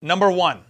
Number one,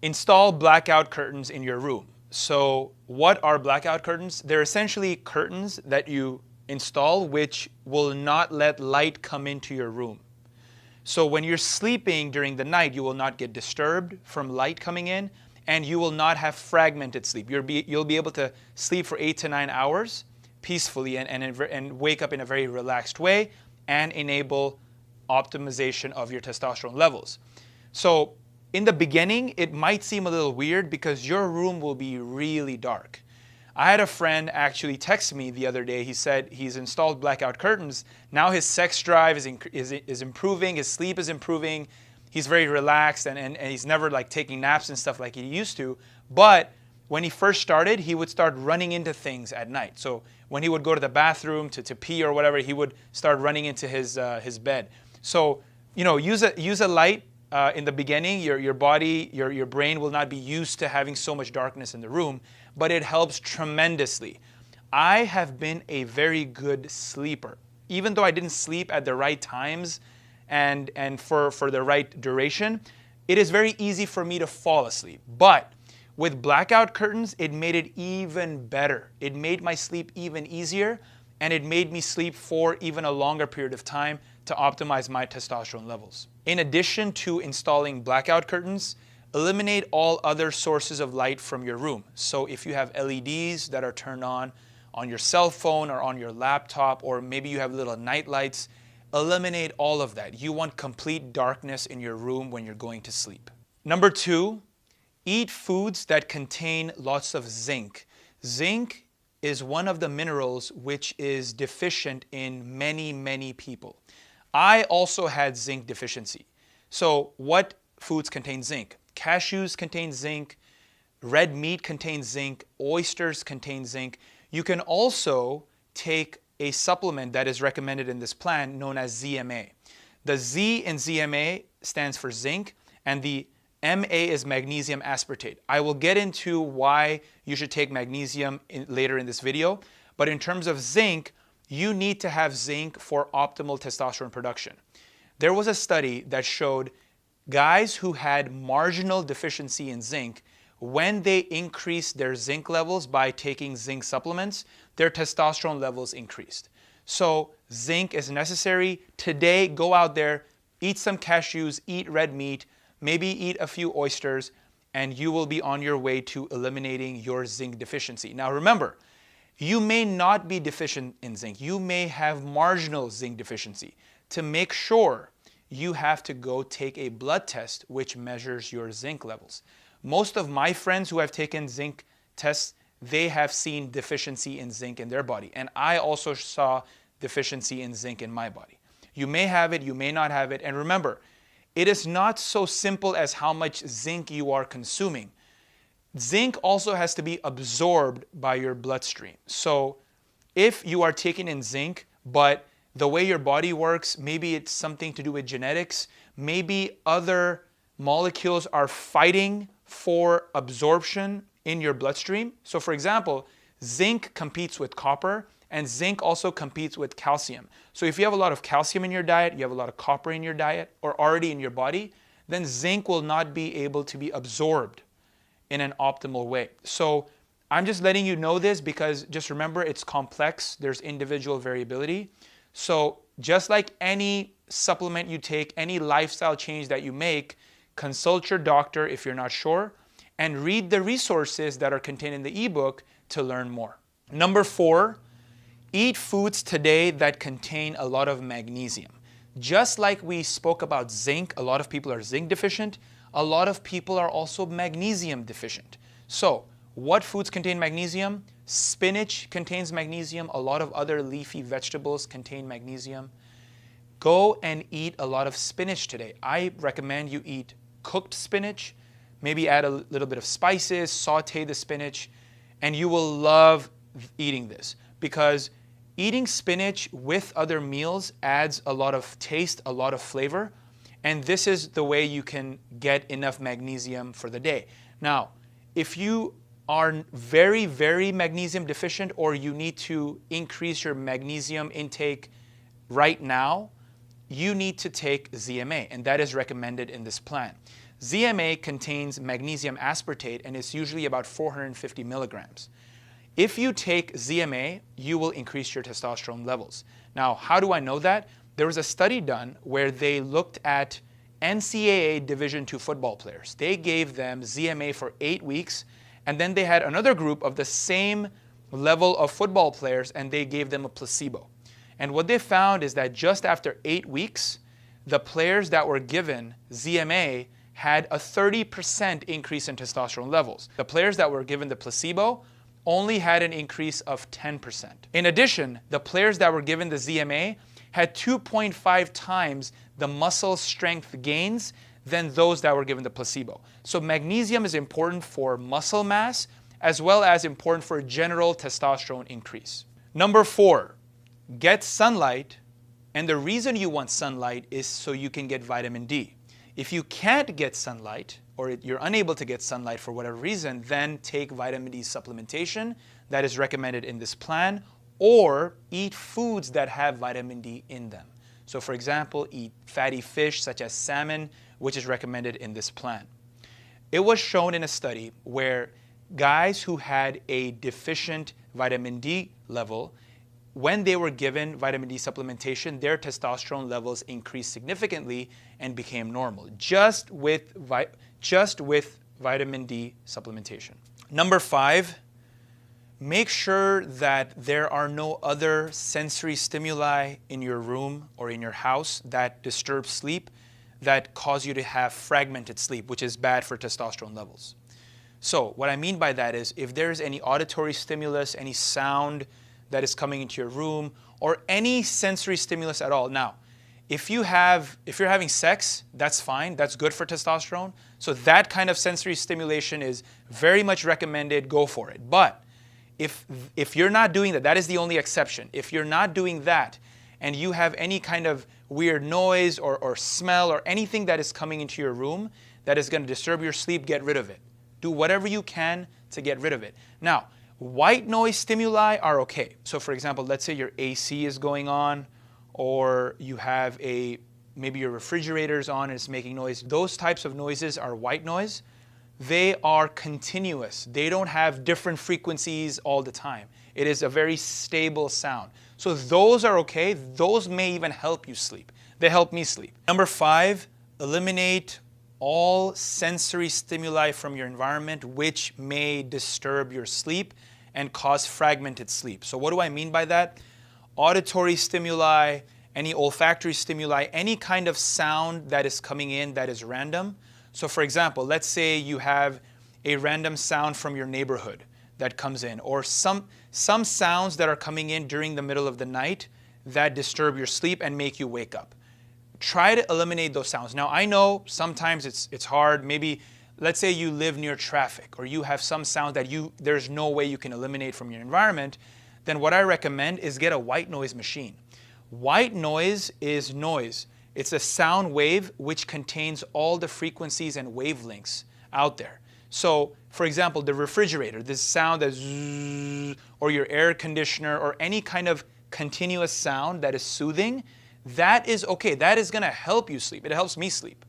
install blackout curtains in your room. So what are blackout curtains? They're essentially curtains that you install which will not let light come into your room. So when you're sleeping during the night, you will not get disturbed from light coming in, and you will not have fragmented sleep. You'll be able to sleep for 8 to 9 hours peacefully and wake up in a very relaxed way and enable optimization of your testosterone levels. So in the beginning, it might seem a little weird because your room will be really dark. I had a friend actually text me the other day. He said he's installed blackout curtains. Now his sex drive is improving. His sleep is improving. He's very relaxed and he's never like taking naps and stuff like he used to. But when he first started, he would start running into things at night. So when he would go to the bathroom to pee or whatever, he would start running into his bed. So use a light. In the beginning, your body, your brain will not be used to having so much darkness in the room, but it helps tremendously. I have been a very good sleeper. Even though I didn't sleep at the right times and for the right duration, it is very easy for me to fall asleep. But with blackout curtains, it made it even better. It made my sleep even easier, and it made me sleep for even a longer period of time to optimize my testosterone levels. In addition to installing blackout curtains, eliminate all other sources of light from your room. So if you have LEDs that are turned on your cell phone or on your laptop, or maybe you have little night lights, eliminate all of that. You want complete darkness in your room when you're going to sleep. Number two, eat foods that contain lots of zinc. Zinc is one of the minerals which is deficient in many people. I also had zinc deficiency. So what foods contain zinc? Cashews contain zinc, red meat contains zinc, oysters contain zinc. You can also take a supplement that is recommended in this plan known as ZMA. The Z in ZMA stands for zinc, and the MA is magnesium aspartate. I will get into why you should take magnesium later in this video, but in terms of zinc, you need to have zinc for optimal testosterone production. There was a study that showed guys who had marginal deficiency in zinc, when they increased their zinc levels by taking zinc supplements, their testosterone levels increased. So zinc is necessary. Today, go out there, eat some cashews, eat red meat, maybe eat a few oysters, and you will be on your way to eliminating your zinc deficiency. Now remember, you may not be deficient in zinc. You may have marginal zinc deficiency. To make sure, you have to go take a blood test which measures your zinc levels. Most of my friends who have taken zinc tests, they have seen deficiency in zinc in their body. And I also saw deficiency in zinc in my body. You may have it, you may not have it. And remember, it is not so simple as how much zinc you are consuming. Zinc also has to be absorbed by your bloodstream. So if you are taking in zinc, but the way your body works, maybe it's something to do with genetics, maybe other molecules are fighting for absorption in your bloodstream. So for example, zinc competes with copper, and zinc also competes with calcium. So if you have a lot of calcium in your diet, you have a lot of copper in your diet, or already in your body, then zinc will not be able to be absorbed in an optimal way. So I'm just letting you know this because just remember, it's complex. There's individual variability. So just like any supplement you take, any lifestyle change that you make, consult your doctor if you're not sure, and read the resources that are contained in the ebook to learn more. Number four, eat foods today that contain a lot of magnesium. Just like we spoke about zinc, a lot of people are zinc deficient. A lot of people are also magnesium deficient. So what foods contain magnesium? Spinach contains magnesium. A lot of other leafy vegetables contain magnesium. Go and eat a lot of spinach today. I recommend you eat cooked spinach, maybe add a little bit of spices, saute the spinach, and you will love eating this because eating spinach with other meals adds a lot of taste, a lot of flavor, and this is the way you can get enough magnesium for the day. Now, if you are very, very magnesium deficient or you need to increase your magnesium intake right now, you need to take ZMA, and that is recommended in this plan. ZMA contains magnesium aspartate and is usually about 450 milligrams. If you take ZMA, you will increase your testosterone levels. Now, how do I know that? There was a study done where they looked at NCAA Division II football players. They gave them ZMA for 8 weeks, and then they had another group of the same level of football players, and they gave them a placebo. And what they found is that just after 8 weeks, the players that were given ZMA had a 30% increase in testosterone levels. The players that were given the placebo only had an increase of 10%. In addition, the players that were given the ZMA had 2.5 times the muscle strength gains than those that were given the placebo. So magnesium is important for muscle mass as well as important for general testosterone increase. Number 4, get sunlight. And the reason you want sunlight is so you can get vitamin D. If you can't get sunlight, or you're unable to get sunlight for whatever reason, then take vitamin D supplementation that is recommended in this plan, or eat foods that have vitamin D in them. So for example, eat fatty fish such as salmon, which is recommended in this plan. It was shown in a study where guys who had a deficient vitamin D level, when they were given vitamin D supplementation, their testosterone levels increased significantly and became normal, just with vitamin D supplementation. Number 5, make sure that there are no other sensory stimuli in your room or in your house that disturb sleep, that cause you to have fragmented sleep, which is bad for testosterone levels. So what I mean by that is if there's any auditory stimulus, any sound that is coming into your room, or any sensory stimulus at all. Now, if you're having sex, that's fine. That's good for testosterone. So that kind of sensory stimulation is very much recommended. Go for it. But if you're not doing that, that is the only exception. If you're not doing that and you have any kind of weird noise or smell or anything that is coming into your room that is going to disturb your sleep, get rid of it. Do whatever you can to get rid of it. Now, white noise stimuli are okay. So for example, let's say your AC is going on, or you have maybe your refrigerator is on and it's making noise. Those types of noises are white noise. They are continuous. They don't have different frequencies all the time. It is a very stable sound. So those are okay. Those may even help you sleep. They help me sleep. Number 5, eliminate all sensory stimuli from your environment which may disturb your sleep and cause fragmented sleep. So what do I mean by that? Auditory stimuli, any olfactory stimuli, any kind of sound that is coming in that is random. So for example, let's say you have a random sound from your neighborhood that comes in, or some sounds that are coming in during the middle of the night that disturb your sleep and make you wake up. Try to eliminate those sounds. Now, I know sometimes it's hard. Maybe, let's say you live near traffic, or you have some sound that there's no way you can eliminate from your environment. Then what I recommend is get a white noise machine. White noise is noise. It's a sound wave which contains all the frequencies and wavelengths out there. So, for example, the refrigerator, this sound that's zzz, or your air conditioner, or any kind of continuous sound that is soothing, that is okay. That is going to help you sleep. It helps me sleep.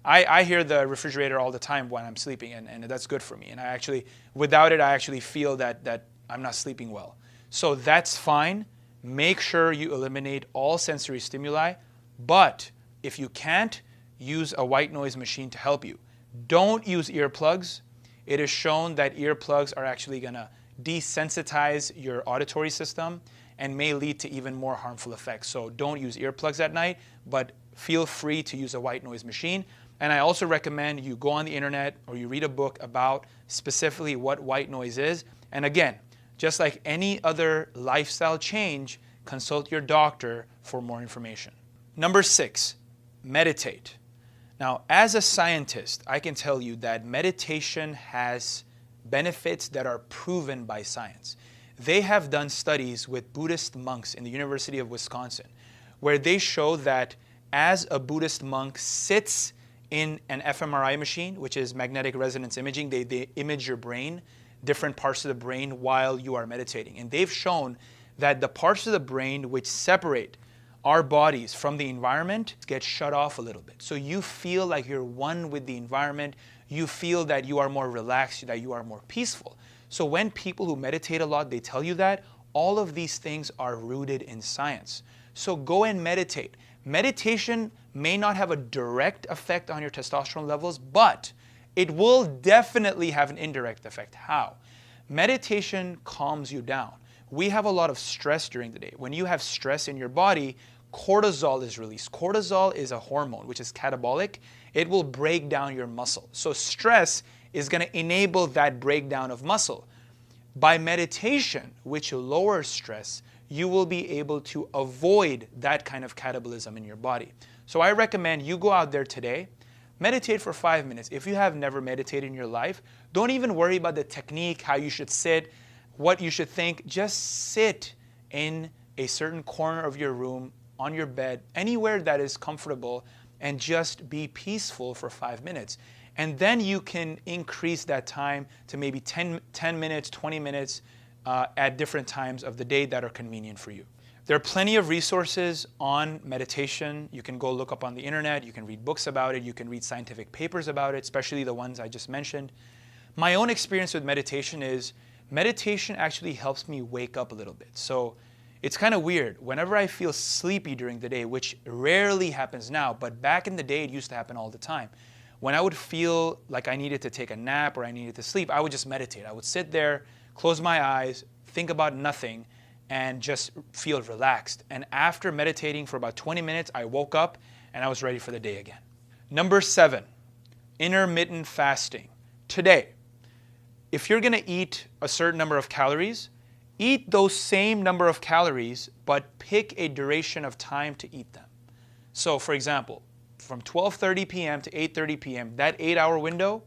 I hear the refrigerator all the time when I'm sleeping, and that's good for me. And without it, I actually feel that I'm not sleeping well. So that's fine. Make sure you eliminate all sensory stimuli. But if you can't, use a white noise machine to help you. Don't use earplugs. It is shown that earplugs are actually going to desensitize your auditory system and may lead to even more harmful effects. So don't use earplugs at night, but feel free to use a white noise machine. And I also recommend you go on the internet or you read a book about specifically what white noise is. And again, just like any other lifestyle change, consult your doctor for more information. Number 6, meditate. Now, as a scientist, I can tell you that meditation has benefits that are proven by science. They have done studies with Buddhist monks in the University of Wisconsin, where they show that as a Buddhist monk sits in an fMRI machine, which is magnetic resonance imaging, they image your brain, different parts of the brain while you are meditating. And they've shown that the parts of the brain which separate our bodies from the environment get shut off a little bit. So you feel like you're one with the environment. You feel that you are more relaxed, that you are more peaceful. So when people who meditate a lot, they tell you that, all of these things are rooted in science. So go and meditate. Meditation may not have a direct effect on your testosterone levels, but it will definitely have an indirect effect. How? Meditation calms you down. We have a lot of stress during the day. When you have stress in your body, cortisol is released. Cortisol is a hormone which is catabolic. It will break down your muscle. So stress is going to enable that breakdown of muscle. By meditation, which lowers stress, you will be able to avoid that kind of catabolism in your body. So I recommend you go out there today, meditate for 5 minutes. If you have never meditated in your life, don't even worry about the technique, how you should sit, what you should think. Just sit in a certain corner of your room, on your bed, anywhere that is comfortable, and just be peaceful for 5 minutes. And then you can increase that time to maybe 10 minutes, 20 minutes at different times of the day that are convenient for you. There are plenty of resources on meditation. You can go look up on the internet. You can read books about it. You can read scientific papers about it, especially the ones I just mentioned. My own experience with meditation is meditation actually helps me wake up a little bit. So it's kind of weird. Whenever I feel sleepy during the day, which rarely happens now, but back in the day it used to happen all the time. When I would feel like I needed to take a nap or I needed to sleep, I would just meditate. I would sit there, close my eyes, think about nothing, and just feel relaxed. And after meditating for about 20 minutes, I woke up and I was ready for the day again. Number 7, intermittent fasting. Today, if you're gonna eat a certain number of calories, eat those same number of calories, but pick a duration of time to eat them. So for example, from 12:30 p.m. to 8:30 p.m., that 8-hour window,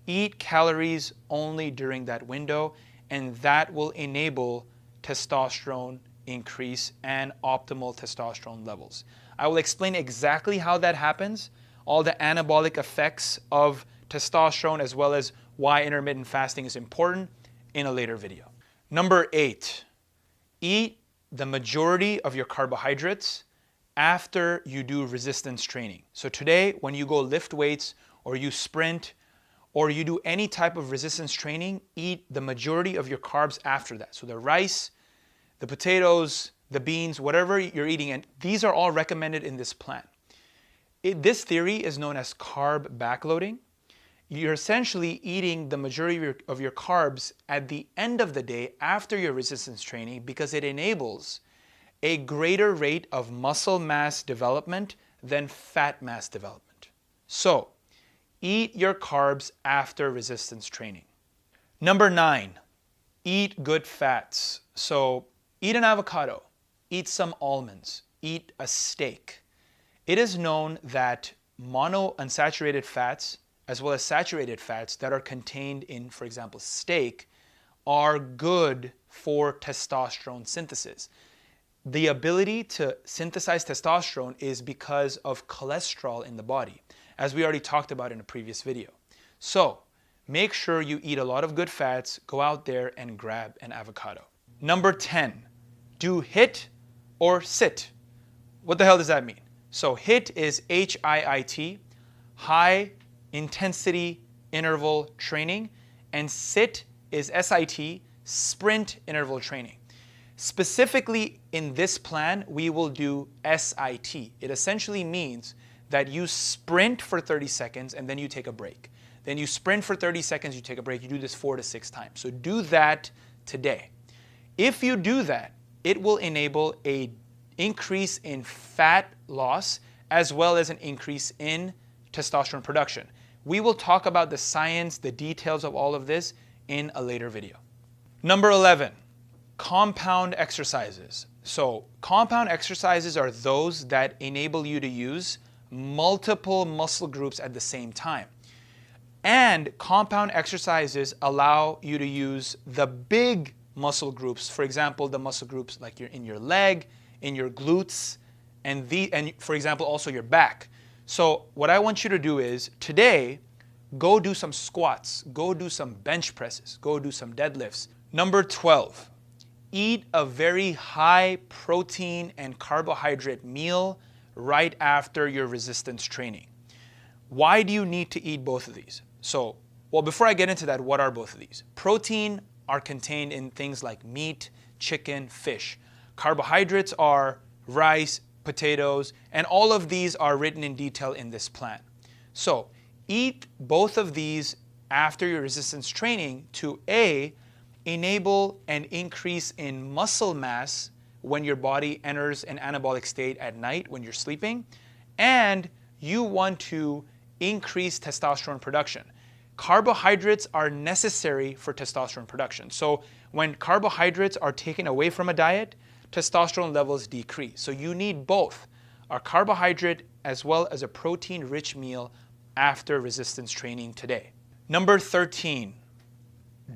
eat calories only during that window, and that will enable testosterone increase and optimal testosterone levels. I will explain exactly how that happens, all the anabolic effects of testosterone, as well as why intermittent fasting is important in a later video. Number 8, eat the majority of your carbohydrates after you do resistance training. So today, when you go lift weights or you sprint or you do any type of resistance training, eat the majority of your carbs after that. So the rice, the potatoes, the beans, whatever you're eating, and these are all recommended in this plan. This theory is known as carb backloading. You're essentially eating the majority of your carbs at the end of the day after your resistance training because it enables a greater rate of muscle mass development than fat mass development. So, eat your carbs after resistance training. Number 9, eat good fats. So, eat an avocado, eat some almonds, eat a steak. It is known that monounsaturated fats as well as saturated fats that are contained in, for example, steak, are good for testosterone synthesis. The ability to synthesize testosterone is because of cholesterol in the body, as we already talked about in a previous video. So, make sure you eat a lot of good fats, go out there and grab an avocado. Number 10, do HIIT or sit. What the hell does that mean? So HIIT is HIIT, high intensity interval training, and SIT is SIT, sprint interval training. Specifically in this plan, we will do SIT. It essentially means that you sprint for 30 seconds and then you take a break. Then you sprint for 30 seconds, you take a break. You do this 4 to 6 times. So do that today. If you do that, it will enable an increase in fat loss as well as an increase in testosterone production. We will talk about the science, the details of all of this in a later video. Number 11, compound exercises. So compound exercises are those that enable you to use multiple muscle groups at the same time. And compound exercises allow you to use the big muscle groups. For example, the muscle groups like in your leg, in your glutes, and for example, also your back. So what I want you to do is today, go do some squats, go do some bench presses, go do some deadlifts. Number 12, eat a very high protein and carbohydrate meal right after your resistance training. Why do you need to eat both of these? So, well, before I get into that, what are both of these? Protein are contained in things like meat, chicken, fish. Carbohydrates are rice, potatoes, and all of these are written in detail in this plan. So, eat both of these after your resistance training to A, enable an increase in muscle mass when your body enters an anabolic state at night when you're sleeping, and you want to increase testosterone production. Carbohydrates are necessary for testosterone production. So when carbohydrates are taken away from a diet, testosterone levels decrease. So you need both a carbohydrate as well as a protein-rich meal after resistance training today. Number 13,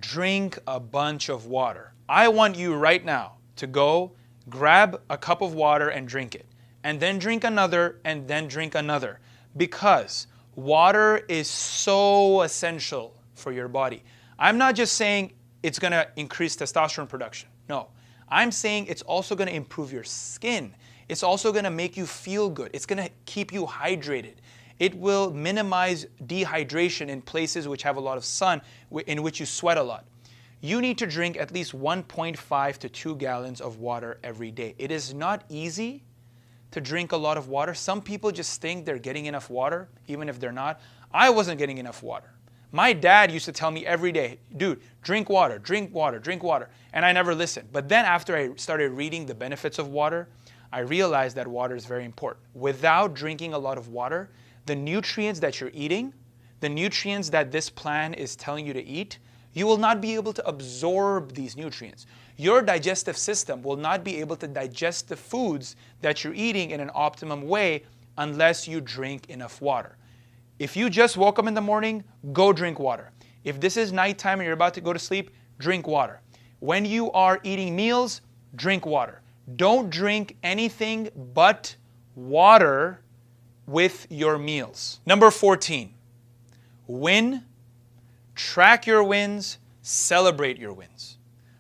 drink a bunch of water. I want you right now to go grab a cup of water and drink it, and then drink another, and then drink another, because water is so essential for your body. I'm not just saying it's going to increase testosterone production. No, I'm saying it's also going to improve your skin. It's also going to make you feel good. It's going to keep you hydrated. It will minimize dehydration in places which have a lot of sun, in which you sweat a lot. You need to drink at least 1.5 to 2 gallons of water every day. It is not easy to drink a lot of water. Some people just think they're getting enough water, even if they're not. I wasn't getting enough water. My dad used to tell me every day, dude, drink water, drink water, drink water. And I never listened. But then after I started reading the benefits of water, I realized that water is very important. Without drinking a lot of water, the nutrients that you're eating, the nutrients that this plan is telling you to eat, you will not be able to absorb these nutrients. Your digestive system will not be able to digest the foods that you're eating in an optimum way unless you drink enough water. If you just woke up in the morning, go drink water. If this is nighttime and you're about to go to sleep, drink water. When you are eating meals, drink water. Don't drink anything but water with your meals. Number 14, win, track your wins, celebrate your wins.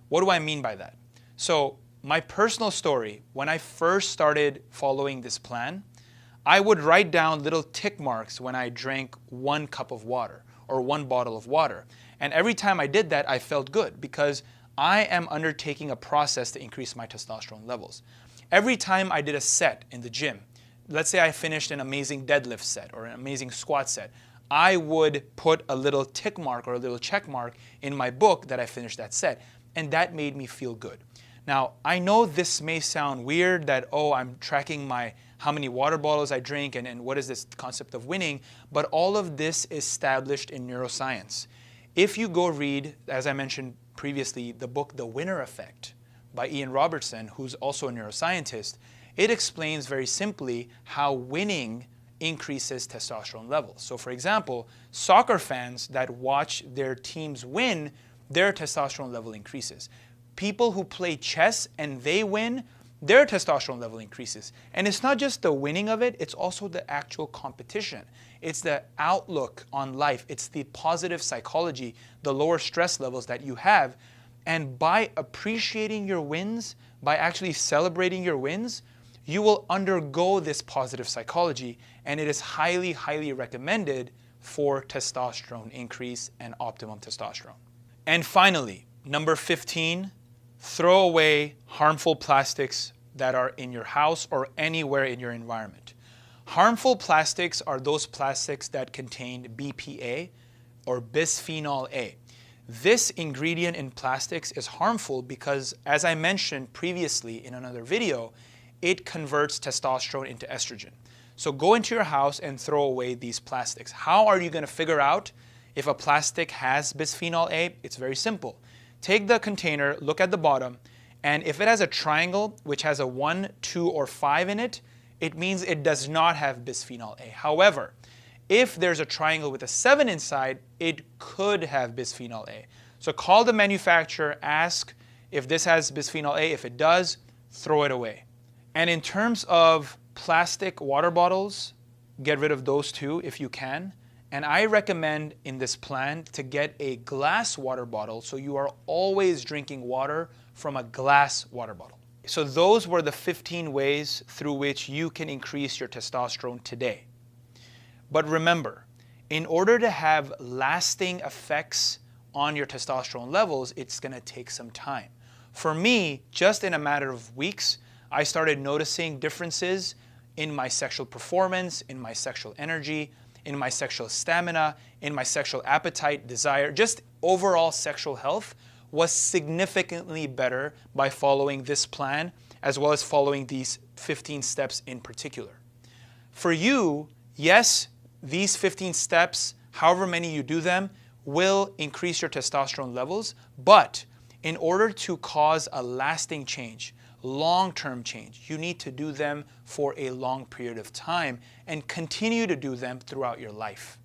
What do I mean by that? So my personal story, when I first started following this plan, I would write down little tick marks when I drank 1 cup of water or 1 bottle of water. And every time I did that, I felt good because I am undertaking a process to increase my testosterone levels. Every time I did a set in the gym, let's say I finished an amazing deadlift set or an amazing squat set, I would put a little tick mark or a little check mark in my book that I finished that set. And that made me feel good. Now, I know this may sound weird that, oh, I'm tracking how many water bottles I drink and what is this concept of winning, but all of this is established in neuroscience. If you go read, as I mentioned previously, the book The Winner Effect by Ian Robertson, who's also a neuroscientist, it explains very simply how winning increases testosterone levels. So for example, soccer fans that watch their teams win, their testosterone level increases. People who play chess and they win, their testosterone level increases. And it's not just the winning of it, it's also the actual competition. It's the outlook on life. It's the positive psychology, the lower stress levels that you have. And by appreciating your wins, by actually celebrating your wins, you will undergo this positive psychology, and it is highly, highly recommended for testosterone increase and optimum testosterone. And finally, number 15, throw away harmful plastics that are in your house or anywhere in your environment. Harmful plastics are those plastics that contain BPA or bisphenol A. This ingredient in plastics is harmful because, as I mentioned previously in another video, it converts testosterone into estrogen. So go into your house and throw away these plastics. How are you going to figure out if a plastic has bisphenol A? It's very simple. Take the container, look at the bottom, and if it has a triangle which has a 1, 2, or 5 in it, it means it does not have bisphenol A. However, if there's a triangle with a 7 inside, it could have bisphenol A. So call the manufacturer, ask if this has bisphenol A. If it does, throw it away. And in terms of plastic water bottles, get rid of those too if you can. And I recommend in this plan to get a glass water bottle so you are always drinking water from a glass water bottle. So those were the 15 ways through which you can increase your testosterone today. But remember, in order to have lasting effects on your testosterone levels, it's going to take some time. For me, just in a matter of weeks, I started noticing differences in my sexual performance, in my sexual energy, in my sexual stamina, in my sexual appetite, desire, just overall sexual health was significantly better by following this plan, as well as following these 15 steps in particular. For you, yes, these 15 steps, however many you do them, will increase your testosterone levels, but in order to cause a lasting change, long-term change, you need to do them for a long period of time and continue to do them throughout your life.